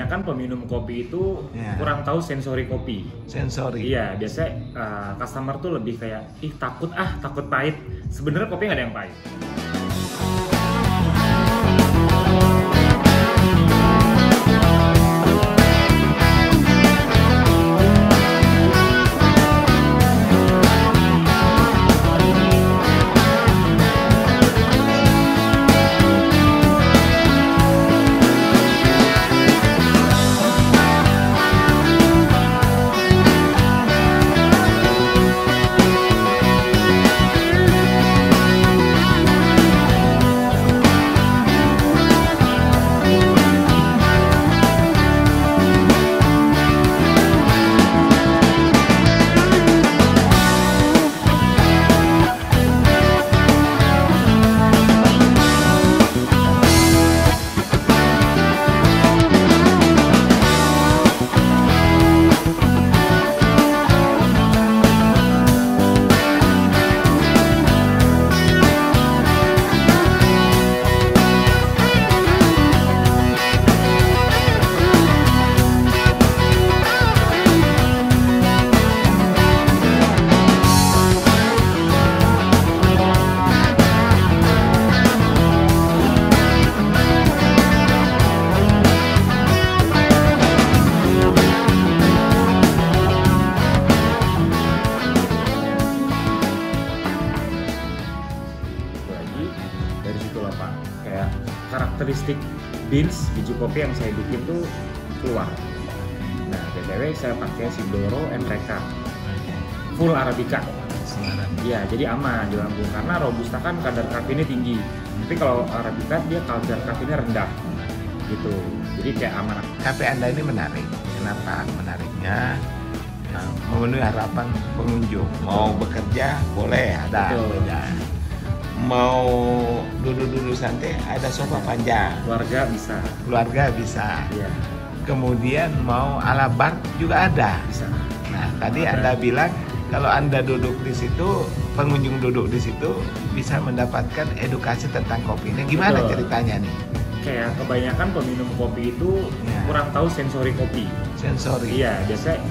kebanyakan peminum kopi itu kurang tahu sensori kopi. Sensori. Iya, biasanya customer tuh lebih kayak takut pahit. Sebenarnya kopi nggak ada yang pahit. Dari situ lah Pak, kayak karakteristik beans biji kopi yang saya bikin tuh keluar. Nah, btw saya pakai Sindoro Enreka full Arabica. Iya, jadi aman di lambung karena Robusta kan kadar kafeinnya tinggi. Tapi kalau Arabica dia kadar kafeinnya rendah. Gitu. Jadi kayak aman. Kafe Anda ini menarik. Kenapa menariknya? Memenuhi harapan pengunjung. Mau bekerja boleh, ada. Betul. Mau duduk-duduk santai, ada sofa panjang. Keluarga bisa. Iya. Kemudian mau ala bar juga ada. Bisa. Nah, tadi Anda bilang kalau Anda duduk di situ, pengunjung duduk di situ bisa mendapatkan edukasi tentang kopi. Ini gimana ceritanya nih? Kayak kebanyakan peminum kopi itu kurang tahu sensori kopi. Sensori. Iya, biasanya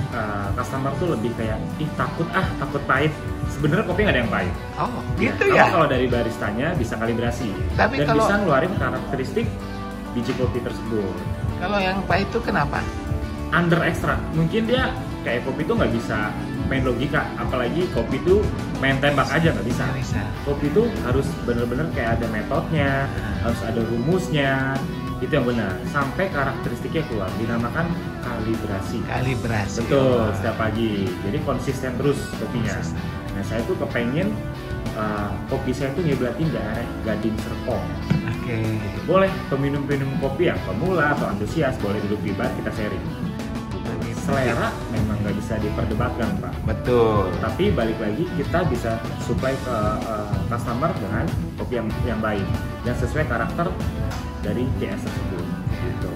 customer tuh lebih kayak takut pahit. Sebenarnya kopi nggak ada yang pahit. Oh, gitu ya. Kalau dari baristanya bisa kalibrasi Tapi dan kalau bisa ngeluarin karakteristik biji kopi tersebut. Kalau yang pahit itu kenapa? Under extract, mungkin dia kayak kopi tuh nggak bisa main logika, apalagi kopi tuh main tembak aja nggak bisa. Kopi tuh harus bener-bener kayak ada metodenya, harus ada rumusnya, itu yang benar. Sampai karakteristiknya keluar, dinamakan kalibrasi. Betul, setiap pagi. Jadi konsisten terus kopinya. Nah, saya tuh kepengen kopi saya tuh ngiblatin daerah Gading Serpong. Boleh peminum-peminum kopi yang pemula atau antusias boleh duduk di bar, kita sharing. Selera memang nggak bisa diperdebatkan Pak. Betul. Tapi balik lagi kita bisa supply ke customer dengan kopi yang baik dan sesuai karakter dari TS tersebut. Gitu.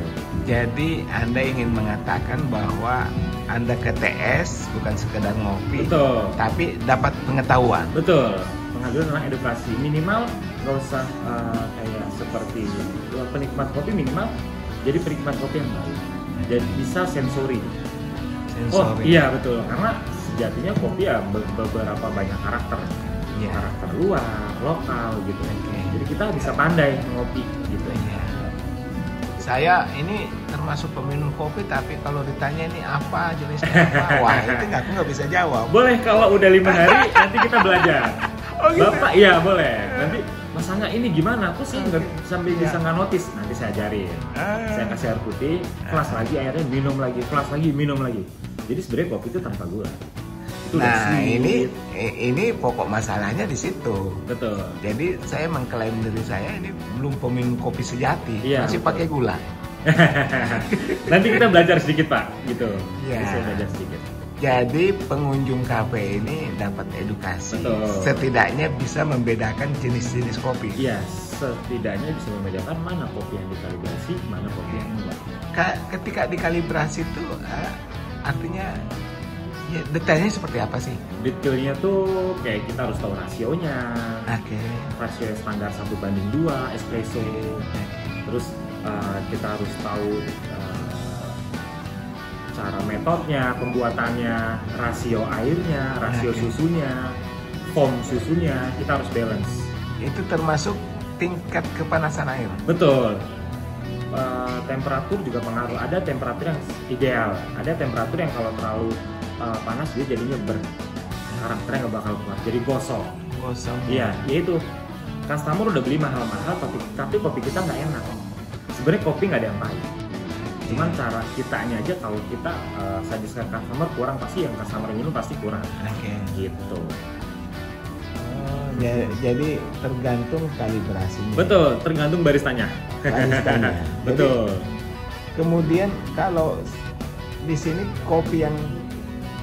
Jadi Anda ingin mengatakan bahwa Anda ke TS bukan sekedar ngopi, tapi dapat pengetahuan. Betul. Pengetahuan tentang edukasi minimal nggak usah kayak seperti penikmat kopi, minimal jadi penikmat kopi yang baik. Jadi bisa sensori. Oh iya betul, karena sejatinya kopi ya beberapa banyak karakter, karakter luar, lokal gitu. Jadi kita bisa pandai ngopi gitu. Saya ini termasuk peminum kopi, tapi kalau ditanya ini apa jenisnya apa, wah itu aku nggak bisa jawab. Boleh kalau udah 5 hari nanti kita belajar. Gitu? Bapak iya boleh. Nanti Mas Angga ini gimana? Aku sih nggak sambil bisa nggak notice. Nanti saya ajarin. Saya kasih air putih, flash lagi airnya, minum lagi, flash lagi, minum lagi. Jadi sebenarnya kopi itu tanpa gula. Itu nah ini pokok masalahnya di situ. Betul. Jadi saya mengklaim diri saya ini belum peminum kopi sejati, masih pakai gula. Nanti kita belajar sedikit Pak, gitu. Saya belajar sedikit. Jadi pengunjung kafe ini dapat edukasi. Setidaknya bisa membedakan jenis-jenis kopi. Iya, setidaknya bisa membedakan mana kopi yang dikalibrasi, mana kopi yang enggak. Ketika dikalibrasi itu artinya ya, detailnya seperti apa sih? Detailnya tuh kayak kita harus tahu rasionya. Rasio standar 1:2 espresso. Terus kita harus tahu cara metodenya, pembuatannya, rasio airnya, rasio susunya, foam susunya, kita harus balance. Itu termasuk tingkat kepanasan air. Betul. Temperatur juga pengaruh. Ada temperatur yang ideal, ada temperatur yang kalau terlalu panas dia jadinya karakternya nggak bakal kuat, jadi gosong. Iya, yaitu customer udah beli mahal-mahal, tapi kopi kita nggak enak. Sebenarnya kopi nggak ada yang pahit, cuman cara kitanya aja. Kalau kita suggest ke customer kurang, pasti yang customer minum pasti kurang. Gitu. Jadi tergantung kalibrasinya. Betul, tergantung baristanya. Betul. Jadi, kemudian kalau di sini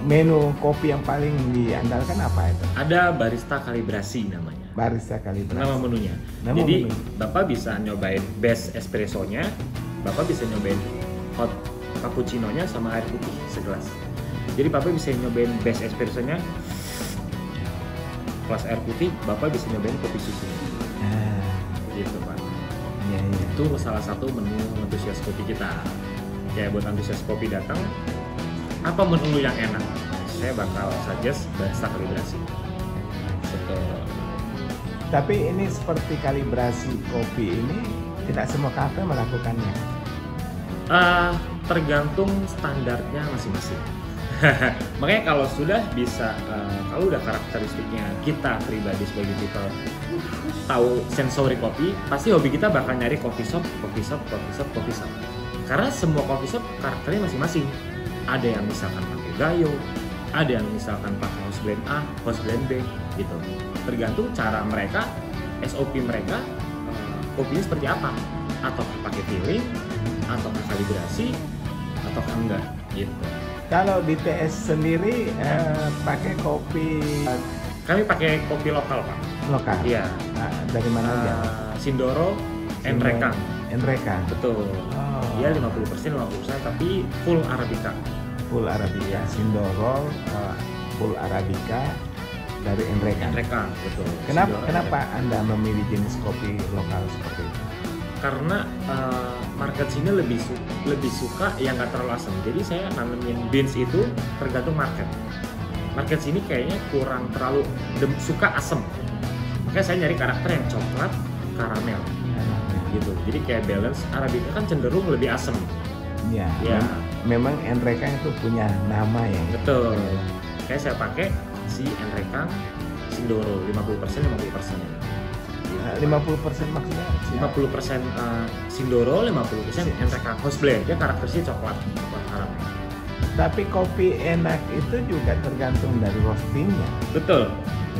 menu kopi yang paling diandalkan apa itu? Ada barista kalibrasi namanya. Barista kalibrasi. Nama menunya. Jadi Bapak bisa nyobain base espressonya, Bapak bisa nyobain hot cappuccino-nya sama air putih segelas. Jadi Bapak bisa nyobain base espressonya plus air putih, Bapak bisa nyobain kopi susu. Gitu Pak. Ya. Itu salah satu menu antusias kopi kita. Kayak buat antusias kopi datang, apa menu yang enak? Saya bakal suggest barista kalibrasi. Betul. Tapi ini seperti kalibrasi kopi ini tidak semua kafe melakukannya. Tergantung standarnya masing-masing. Makanya kalau sudah bisa, kalau udah karakteristiknya kita pribadi sebagai people tahu sensori kopi, pasti hobi kita bakal nyari coffee shop. Karena semua coffee shop karakternya masing-masing. Ada yang misalkan pakai gayo, ada yang misalkan pakai house blend A, house blend B, gitu. Tergantung cara mereka, SOP mereka, kopinya seperti apa, atau pakai filling, atau kalibrasi, atau enggak, gitu. Kalau di TS sendiri pakai kopi, kami pakai kopi lokal Pak. Lokal. Iya. Dari mana aja? Sindoro, Enrekang. Betul. Dia 50% tapi full Arabica. Full Arabica, Sindoro, full Arabica dari Enrekang. Betul. Kenapa Anda memilih jenis kopi lokal seperti itu? Karena market sini lebih suka yang nggak terlalu asam. Jadi saya nanemin beans itu tergantung market. Market sini kayaknya kurang terlalu suka asam. Makanya saya nyari karakter yang coklat, karamel. Gitu. Jadi kayak balance. Arabica kan cenderung lebih asam. Ya. Memang Enrekang itu punya nama ya. Betul. Kayak saya pakai si Enrekang Sindoro 50%. 50% maksudnya? 50% Sindoro, 50% Enrekang house blend. Dia karakternya coklat karamel. Tapi kopi enak itu juga tergantung dari roastingnya. Betul.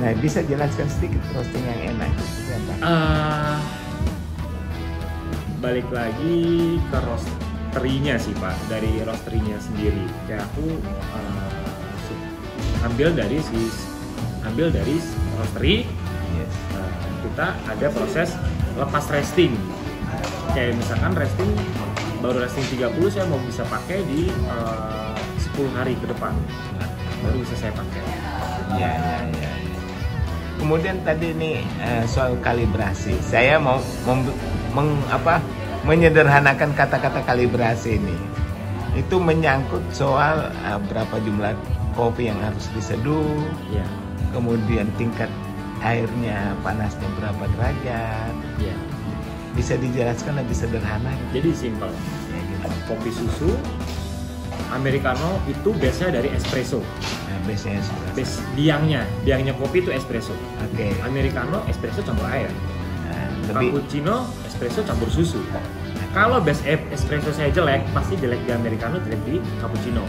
Nah, bisa jelaskan sedikit roasting yang enak itu apa? Balik lagi ke roasterinya sih Pak, dari roasterinya sendiri. Kayak aku ambil dari roastery. Yes. Kita ada proses lepas resting. Kayak misalkan baru resting 30, saya mau bisa pakai di 10 hari ke depan. Baru bisa saya pakai. Ya. Kemudian tadi nih soal kalibrasi. Saya mau menyederhanakan kata-kata kalibrasi ini. Itu menyangkut soal berapa jumlah kopi yang harus diseduh. Ya. Kemudian tingkat airnya panasnya berapa derajat. Ya. Bisa dijelaskan lebih sederhana. Jadi simpel. Ya, gitu. Kopi susu Americano itu base-nya dari espresso. Base-nya Base biangnya kopi itu espresso. Oke. Americano espresso campur air. Lebih Cappuccino espresso campur susu. Kalau base espresso saya jelek, pasti jelek di Americano, jelek di cappuccino.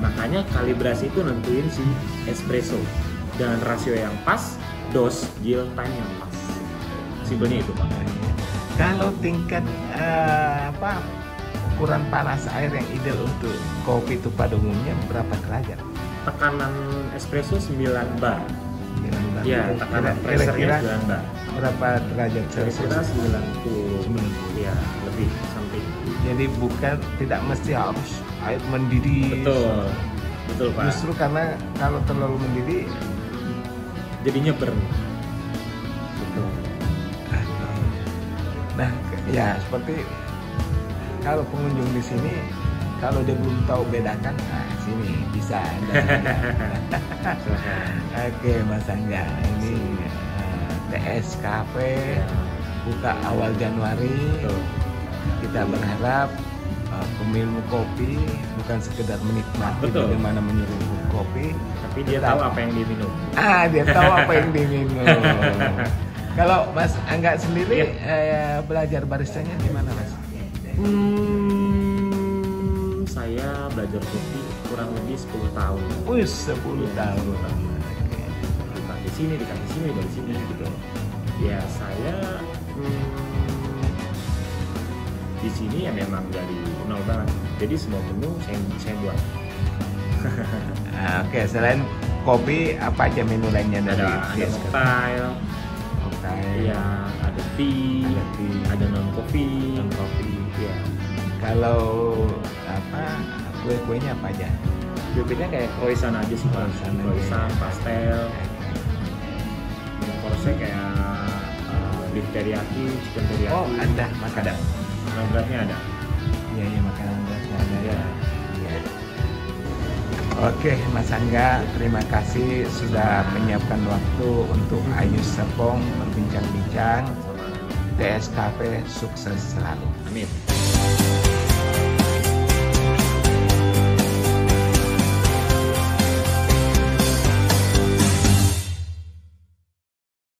Makanya kalibrasi itu nentuin si espresso dengan rasio yang pas, dose, yield time yang pas. Simpelnya itu Pak. Kalau tingkat ukuran panas air yang ideal untuk kopi itu pada umumnya berapa derajat? Tekanan espresso 9 bar. 9 bar. Ya, tekanan pressure-nya 9 bar. Berapa derajat Kira-kira Celcius? 90. Ya, lebih something. Jadi tidak mesti harus air mendidih. Betul Pak. Justru karena kalau terlalu mendidih Jadinya burn. Betul. Nah, ya seperti kalau pengunjung di sini kalau dia belum tahu bedakan, nah sini bisa Anda. Oke Mas Angga, ini TS Cafe buka awal Januari. Kita berharap peminum kopi bukan sekedar menikmati bagaimana menyeruput kopi, tapi dia tahu apa yang diminum. Dia tahu apa yang diminum. Kalau Mas Angga sendiri belajar baristanya gimana Mas? Saya belajar kopi kurang lebih 10 tahun. 10 tahun. Di sini, dari sini gitu. Ya saya di sini ya memang dari nol banget. Jadi semua menu saya buat. Oke, selain kopi apa aja menu lainnya dari ada mocktail. Iya, ada tea, ada non kopi. Ya. Kalau kue-kuenya apa aja? Kue-kuenya kayak croissant aja sih, croissant, pastel. Kalau saya kayak beef teriyaki, chicken teriyaki. Oh, ada makanan. Makanan beratnya ada. Iya, makanan beratnya ada. Ya. Oke, Mas Angga, terima kasih sudah menyiapkan waktu untuk Ayu Serpong berbincang-bincang. TS Cafe sukses selalu. Amin.